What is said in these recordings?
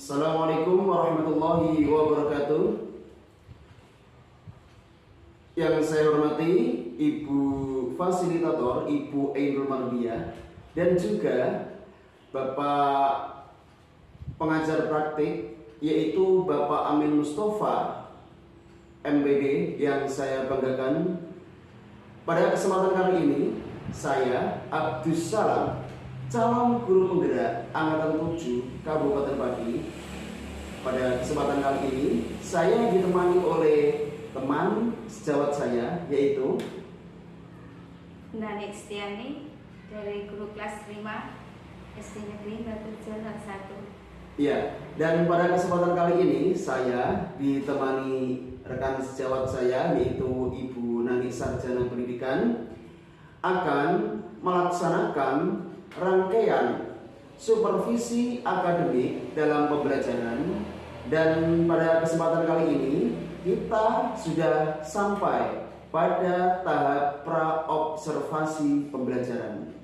Assalamualaikum warahmatullahi wabarakatuh. Yang saya hormati Ibu Fasilitator, Ibu Ainul Mardiah, dan juga Bapak pengajar praktik, yaitu Bapak Amin Mustafa MBG, yang saya banggakan. Pada kesempatan kali ini, saya Abdus Salam, calon guru penggerak Angkatan 7 Kabupaten Pati. Pada kesempatan kali ini, saya ditemani oleh teman sejawat saya, yaitu Nani Setiani dari guru kelas 5 SD Negeri Baturejo 1. Iya, dan pada kesempatan kali ini saya ditemani rekan sejawat saya, yaitu Ibu Nani Sarjana Pendidikan, akan melaksanakan rangkaian supervisi akademik dalam pembelajaran. Dan pada kesempatan kali ini kita sudah sampai pada tahap praobservasi pembelajaran.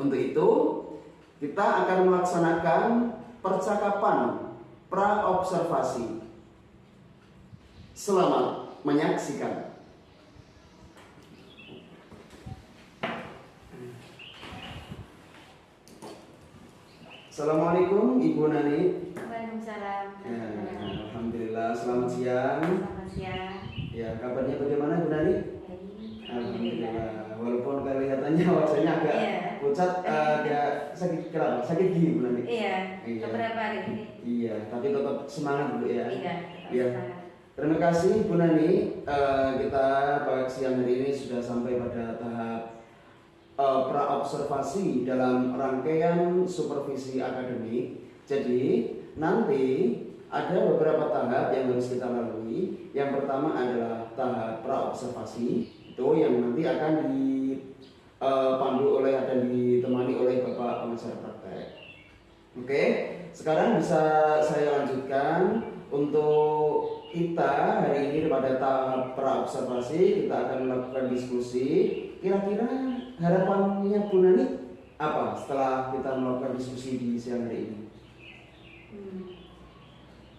Untuk itu kita akan melaksanakan percakapan praobservasi. Selamat menyaksikan. Assalamualaikum Ibu Nani. Waalaikumsalam. Ya, alhamdulillah, selamat siang. Selamat siang. Ya, kabarnya bagaimana Bu Nani? Baik. Alhamdulillah. Walaupun kelihatannya wajahnya agak Iya. pucat, agak sakit, kenapa? Sakit gigi Bu Nani? Iya. Iya. Beberapa hari ini. Iya, tapi tetap semangat Bu ya. Iya. Iya. Terima kasih Bu Nani. Kita pada siang hari ini sudah sampai pada tahap praobservasi dalam rangkaian supervisi akademik. Jadi nanti ada beberapa tahap yang harus kita lalui. Yang pertama adalah tahap praobservasi, itu yang nanti akan dipandu oleh dan ditemani oleh Bapak pengajar praktek. Oke, sekarang bisa saya lanjutkan. Untuk kita hari ini pada tahap praobservasi, kita akan melakukan diskusi. Kira-kira harapannya Bu Nani apa setelah kita melakukan diskusi di siang hari ini?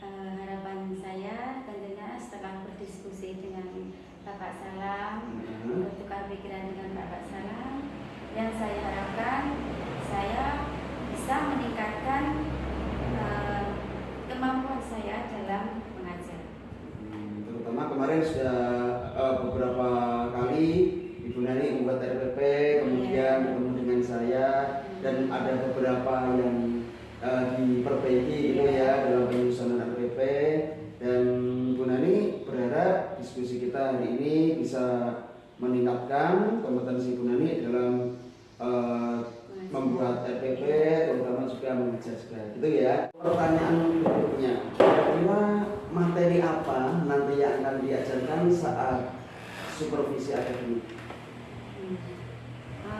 Harapan saya tentunya setelah berdiskusi dengan Bapak Salam, bertukar pikiran dengan Bapak Salam, yang saya harapkan saya bisa meningkatkan kemampuan saya dalam mengajar. Terutama kemarin sudah beberapa kali Ibu Nani membuat RPP, kemudian bertemu dengan saya, dan ada beberapa yang diperbaiki gitu ya dalam penyusunan RPP. Dan Bu Nani berharap diskusi kita hari ini bisa meningkatkan kompetensi Bu Nani dalam membuat RPP, terutama juga mengajar juga, gitu ya. Pertanyaan berikutnya, kira-kira materi apa nanti yang akan diajarkan saat supervisi akademik?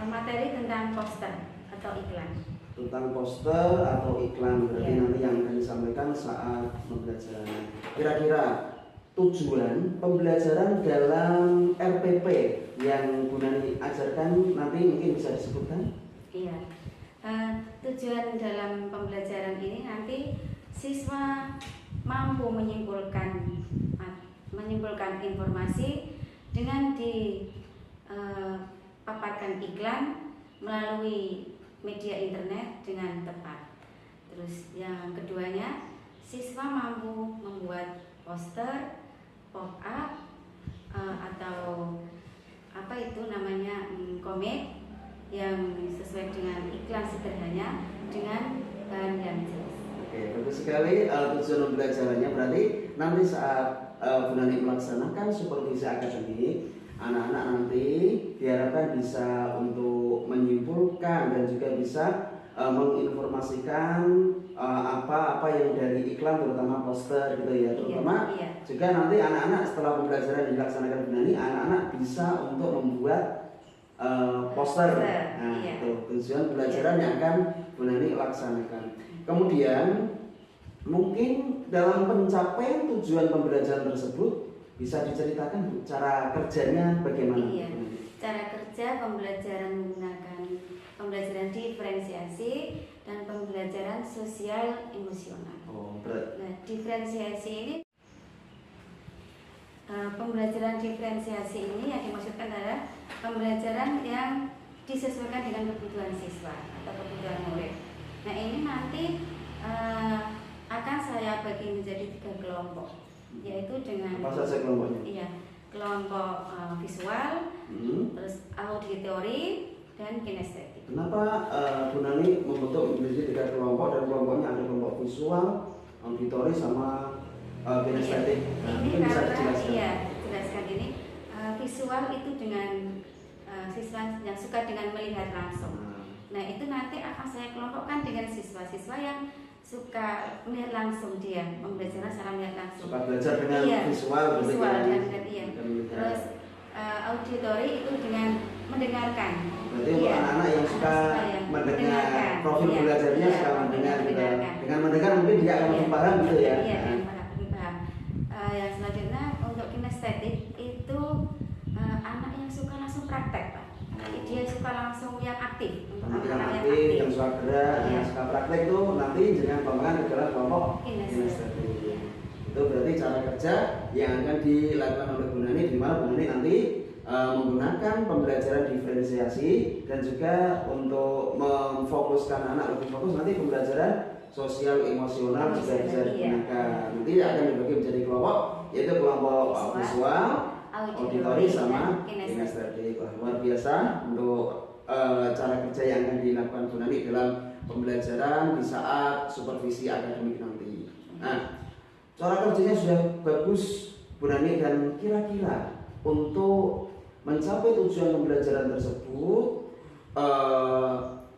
Materi tentang poster atau iklan. Tentang poster atau iklan, berarti Ya. nanti yang akan disampaikan saat pembelajaran. Kira-kira tujuan pembelajaran dalam RPP yang Bu Nani ajarkan nanti mungkin bisa disebutkan? Iya. Tujuan dalam pembelajaran ini nanti siswa mampu menyimpulkan informasi dengan dipaparkan iklan melalui media internet dengan tepat. Terus yang keduanya, siswa mampu membuat poster, pop-up, atau apa itu namanya, komik yang sesuai dengan iklan sederhana dengan bahan yang jelas. Oke, bagus sekali. Tujuan pembelajarannya berarti nanti saat Bu Nani melaksanakan supervisi akademik, anak-anak nanti diharapkan bisa untuk menyimpulkan dan juga bisa menginformasikan apa-apa yang dari iklan, terutama poster gitu ya, terutama Iya. juga nanti anak-anak setelah pembelajaran dilaksanakan Bu Nani, anak-anak bisa untuk membuat poster. Nah, Iya. itu tujuan pelajaran yang akan Bu Nani laksanakan. Kemudian mungkin dalam pencapaian tujuan pembelajaran tersebut bisa diceritakan Bu, cara kerjanya bagaimana? Iya. Cara kerja pembelajaran menggunakan pembelajaran diferensiasi dan pembelajaran sosial sosial emosional. Oh, berat. Nah, diferensiasi ini pembelajaran diferensiasi ini yang dimaksudkan adalah pembelajaran yang disesuaikan dengan kebutuhan siswa atau kebutuhan murid. Nah, ini nanti akan saya bagi menjadi 3 kelompok, yaitu dengan apa saja kelompoknya? Iya, kelompok visual, terus auditori dan kinestetik. Kenapa Bu Nani membentuk menjadi 3 kelompok dan kelompoknya ada kelompok visual, auditori sama kinestetik? Iya. Nah, Ini mungkin bisa karena dijelaskan. iya, jelaskan ini visual itu dengan siswa yang suka dengan melihat langsung. Nah, itu nanti akan saya kelompokkan dengan siswa-siswa yang suka melihat langsung, dia pembelajaran secara melihat langsung. Suka belajar dengan visual, visual ya. dan iya. Terus auditori itu dengan mendengarkan. Berarti untuk anak-anak yang suka mendengar, profil belajarnya suka mendengar, dengan mendengar mungkin dia akan lebih paham gitu ya. Iya, lebih paham. Yang selanjutnya untuk kinestetik itu anak yang suka langsung praktek, Pak. Dia suka langsung yang aktif, untuk Anak yang anak-anak aktif, yang suka gerak, Iya. yang suka praktek itu nanti dengan pengembangan adalah kelompok kinestetik. Itu berarti cara kerja yang akan dilakukan oleh Bu Nani, di mana Bu Nani nanti menggunakan pembelajaran diferensiasi dan juga untuk memfokuskan anak lebih fokus nanti pembelajaran sosial emosional juga bisa digunakan. Nanti akan dibagi menjadi kelompok, yaitu kelompok visual, auditori sama kinestetik. Luar biasa untuk cara kerja yang akan dilakukan Bu Nani dalam pembelajaran di saat supervisi akademik nanti. Nah, cara kerjanya sudah bagus Bu Nani, dan kira-kira untuk mencapai tujuan pembelajaran tersebut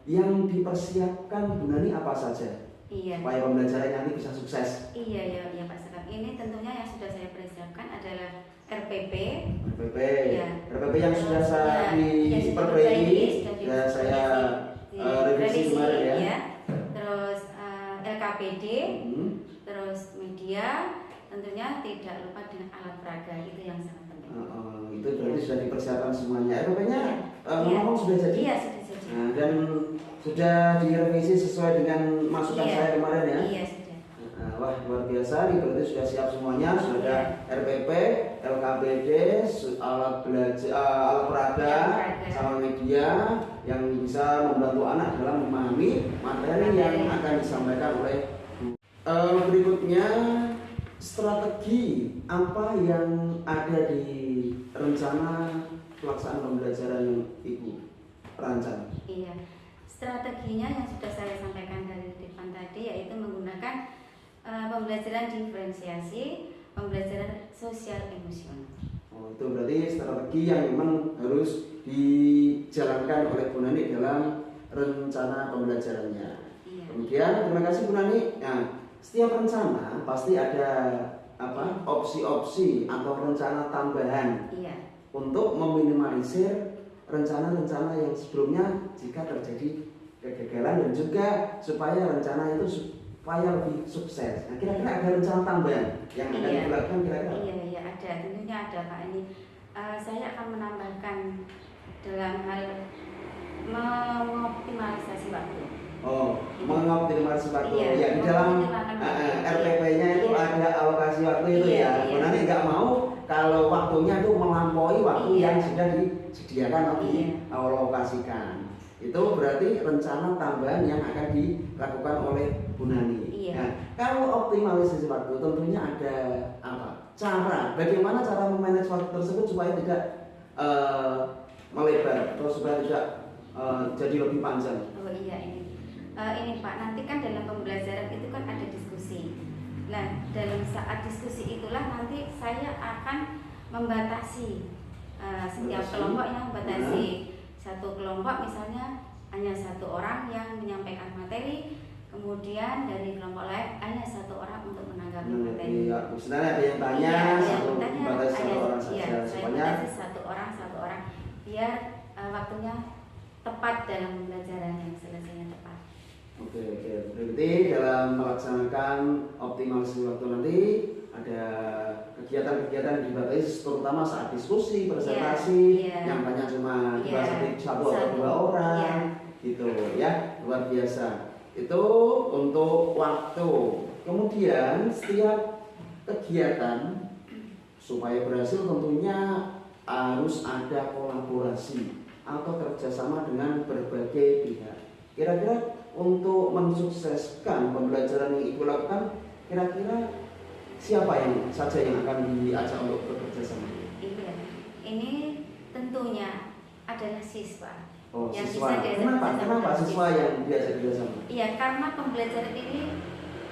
yang dipersiapkan Bu Nani apa saja? Iya. Supaya pembelajaran nanti bisa sukses. Iya Pak Sekap. Ini tentunya yang sudah saya persiapkan adalah RPP. Ya. RPP yang sudah saya diperbaiki, sudah saya revisi kemarin ya. Terus LKPD, terus media, tentunya tidak lupa dengan alat peraga, itu yang sangat penting. Itu berarti sudah dipersiapkan semuanya. RPP-nya ngomong sudah jadi. Iya, sudah jadi. Nah, dan sudah direvisi sesuai dengan masukan saya kemarin ya. Iya, sudah. Wah, luar biasa, ini berarti sudah siap semuanya. Sudah ada RPP, LKPD, alat belajar, alat peraga, sama media yang bisa membantu anak dalam memahami materi yang akan disampaikan oleh berikutnya. Strategi apa yang ada di rencana pelaksanaan pembelajaran yang Ibu rancang? Iya, strateginya yang sudah saya sampaikan dari depan tadi, yaitu menggunakan pembelajaran diferensiasi, pembelajaran sosial emosional. Itu berarti strategi yang memang harus dijalankan oleh Bu Nani dalam rencana pembelajarannya. Iya. Kemudian terima kasih Bu Nani. Nah, setiap rencana pasti ada opsi-opsi atau rencana tambahan untuk meminimalisir rencana-rencana yang sebelumnya jika terjadi kegagalan, dan juga supaya rencana itu supaya lebih sukses. Nah, kira-kira ada rencana tambahan yang akan dilakukan kira-kira? Iya, ada, tentunya ada Pak. Ini saya akan menambahkan dalam hal mengoptimalisasi waktu. Mengoptimalisasi waktu. Ya, di dalam RPP-nya itu ada alokasi waktu itu ya. Nanti nggak mau kalau waktunya itu melampaui waktu yang sudah disediakan atau dialokasikan. Itu berarti rencana tambahan yang akan dilakukan oleh Bu Nani. Nah, kalau optimalisasi waktu tentunya ada cara. Bagaimana cara memanage waktu tersebut supaya tidak melebar atau supaya tidak jadi lebih panjang. Ini Pak, nanti kan dalam pembelajaran itu kan ada diskusi. Nah, dalam saat diskusi itulah nanti saya akan membatasi setiap kelompoknya, membatasi satu kelompok misalnya hanya satu orang yang menyampaikan materi, kemudian dari kelompok lain hanya satu orang untuk menanggapi materi. Misalnya ada yang tanya, batasi satu orang saja. Saya batasi satu orang biar waktunya tepat dalam pembelajaran, yang selesainya tepat. Oke. Berarti dalam melaksanakan optimalisasi waktu nanti ada kegiatan-kegiatan yang dibatasi, terutama saat diskusi, presentasi, yang banyak cuma dibahas satu atau dua orang, gitu ya, luar biasa. Itu untuk waktu. Kemudian setiap kegiatan supaya berhasil tentunya harus ada kolaborasi atau kerjasama dengan berbagai pihak. Kira-kira untuk mensukseskan pembelajaran yang Ibu lakukan, kira-kira siapa yang saja yang akan diajak untuk bekerja sama? Iya, ini tentunya adalah siswa. Oh, yang siswa. bisa diajak Kenapa siswa yang diajak kerja sama? Iya, karena pembelajaran ini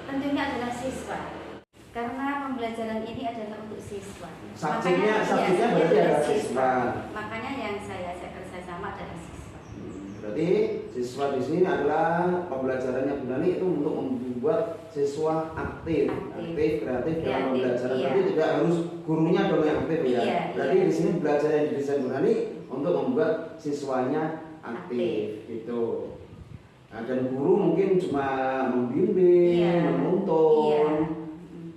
tentunya adalah siswa. Karena pembelajaran ini adalah untuk siswa. Subjeknya berarti adalah siswa. Makanya yang saya ajak kerja sama adalah siswa. Berarti siswa di sini adalah pembelajarannya Bu Nani itu untuk membuat siswa aktif, kreatif dalam pembelajaran. Iya. Berarti tidak harus gurunya dong yang aktif ya. Iya, Berarti iya. di sini belajar yang didesain Bu Nani untuk membuat siswanya aktif gitu. Nah, dan guru mungkin cuma membimbing, Iya. menuntun. Iya.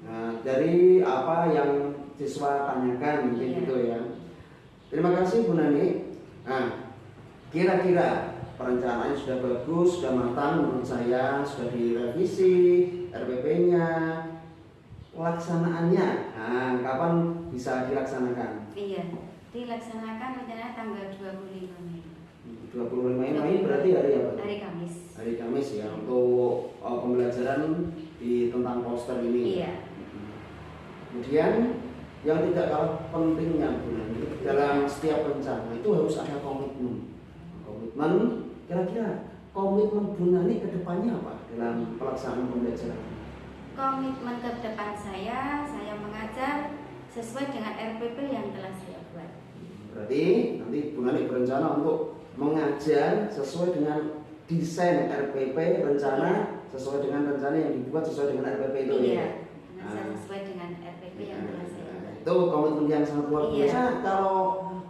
Nah, dari apa yang siswa tanyakan mungkin Iya. gitu ya. Terima kasih Bu Nani. Nah, kira-kira perencanaannya sudah bagus, sudah matang menurut saya, sudah direvisi RPP-nya, pelaksanaannya, nah, kapan bisa dilaksanakan? Iya, dilaksanakan rencana tanggal 25 Mei. 25 Mei berarti hari apa? Hari Kamis. Hari Kamis ya, untuk pembelajaran di tentang poster ini. Iya. Kemudian yang tidak kalah pentingnya Bu Nani, dalam setiap rencana itu harus ada komitmen. Komitmen, kira-kira komitmen Bu Nani ke depannya apa dalam pelaksanaan pembelajaran? Komitmen ke depan saya mengajar sesuai dengan RPP yang telah saya buat. Berarti nanti Bu Nani berencana untuk mengajar sesuai dengan desain RPP, rencana sesuai dengan rencana yang dibuat sesuai dengan RPP itu Iya, ya. mengajar sesuai dengan RPP yang telah saya buat. Itu komitmen yang sangat luar biasa. Iya. Kalau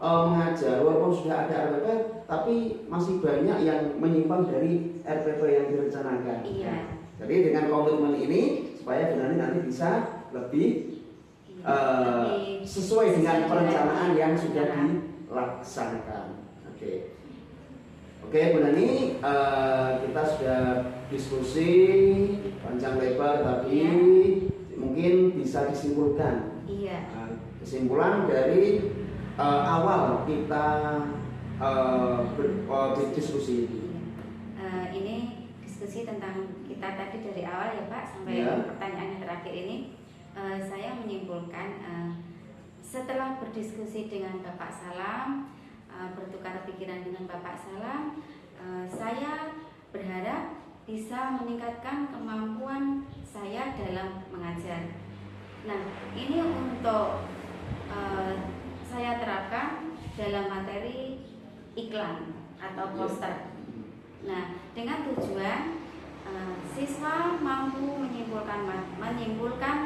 mengajar walaupun sudah ada RPP tapi masih banyak yang menyimpang dari RPP yang direncanakan. Iya. Jadi dengan komitmen ini supaya Bu Nani nanti bisa lebih Lebih sesuai dengan perencanaan yang sudah perencanaan. dilaksanakan. Oke Bu Nani, kita sudah diskusi panjang lebar tapi Iya. mungkin bisa disimpulkan. Iya. Kesimpulan dari awal kita berdiskusi ini. Ini diskusi tentang kita tadi dari awal ya Pak sampai Ya. pertanyaan yang terakhir ini. Saya menyimpulkan setelah berdiskusi dengan Bapak Salam, bertukar pikiran dengan Bapak Salam, saya berharap bisa meningkatkan kemampuan saya dalam mengajar. Nah, ini untuk saya terapkan dalam materi iklan atau poster. Nah, dengan tujuan siswa mampu menyimpulkan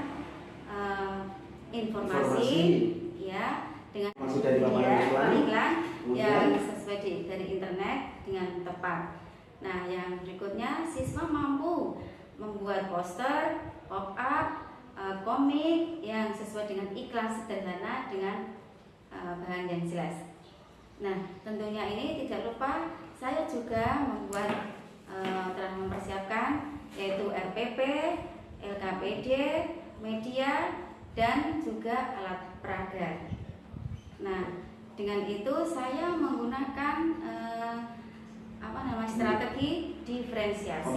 informasi ya dengan Masih dari paparan iklan. yang sesuai dari internet dengan tepat. Nah, yang berikutnya siswa mampu membuat poster, pop-up, komik yang sesuai dengan iklan sederhana dengan bahan yang jelas. Nah, tentunya ini tidak lupa saya juga membuat telah mempersiapkan yaitu RPP, LKPD, media dan juga alat peraga. Nah, dengan itu saya menggunakan strategi diferensiasi.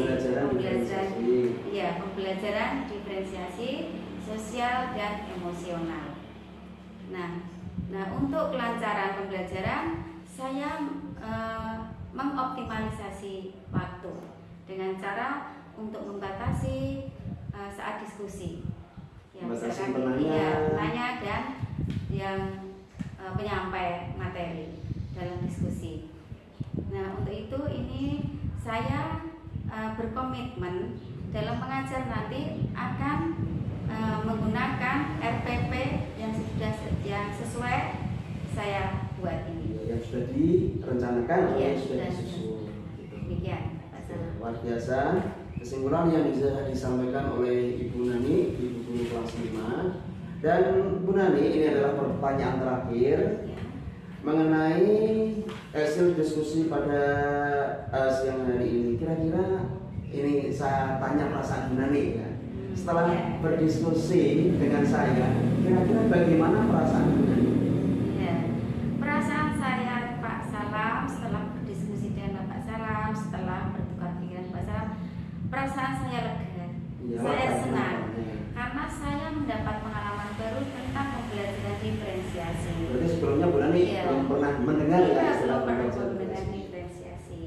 Pembelajaran diferensiasi sosial dan emosional. Nah, untuk kelancaran pembelajaran saya mengoptimalisasi waktu dengan cara untuk membatasi saat diskusi. Membatasi penanya dan yang penyampai materi dalam diskusi. Nah, untuk itu ini saya berkomitmen dalam mengajar nanti akan menggunakan RPP yang sesuai saya buat ini. Yang sudah direncanakan atau Iya, yang sudah sudah. disusun. Demikian, Pak Salam. Luar biasa. Kesimpulan yang bisa disampaikan oleh Ibu Nani, Ibu Guru kelas 5. Dan Bu Nani, ini adalah pertanyaan terakhir Ya. mengenai hasil diskusi pada siang hari ini. Kira-kira ini saya tanya perasaan Bu Nani ya. Setelah Iya. berdiskusi dengan saya, kira-kira bagaimana perasaan Bu Nani? Ya, perasaan saya Pak Salam setelah berdiskusi dengan Bapak Salam, setelah bertukar pikiran Pak Salam, perasaan saya lega. Ya, Saya lega. senang karena saya mendapat pengalaman baru tentang pembelajaran diferensiasi. Berarti sebelumnya Bu Nani Iya. belum pernah mendengar ya Iya, istilah belum pernah pembelajaran mendengar diferensiasi. diferensiasi.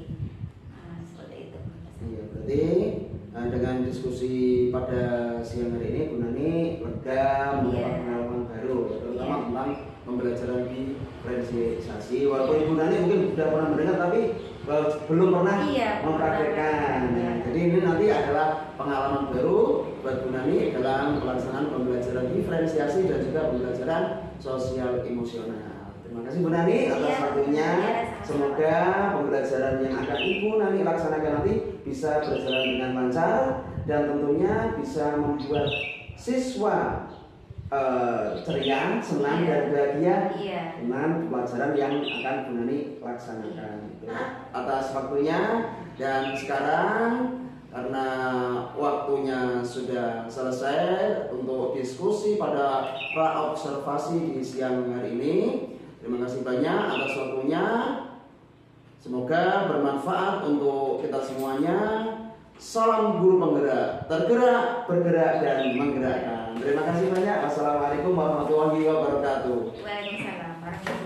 Nah, seperti itu. Iya, berarti dengan diskusi pada siang hari ini Bu Nani lega mendapat Iya. pengalaman baru, terutama Iya. tentang pembelajaran diferensiasi. Walaupun Ibu Nani mungkin sudah pernah mendengar tapi belum pernah Iya, belum mempraktekkan. pernah. Ya, jadi ini nanti adalah pengalaman baru buat Bu Nani dalam pelaksanaan pembelajaran diferensiasi dan juga pembelajaran sosial emosional. Terima kasih Bu Nani atas Iya. waktunya. Iya, sama-sama. Semoga pembelajaran yang akan Ibu Nani laksanakan nanti bisa berjalan dengan lancar dan tentunya bisa membuat siswa ceria, senang Iya. dan bahagia Iya. dengan pelajaran yang akan Bu Nani laksanakan. Gitu. Atas waktunya dan sekarang karena waktunya sudah selesai untuk diskusi pada pra-observasi di siang hari ini. Terima kasih banyak atas waktunya. Semoga bermanfaat untuk kita semuanya. Salam guru penggerak, tergerak, bergerak, dan menggerakkan. Terima kasih banyak. Wassalamualaikum warahmatullahi wabarakatuh. Waalaikumsalam warahmatullahi wabarakatuh.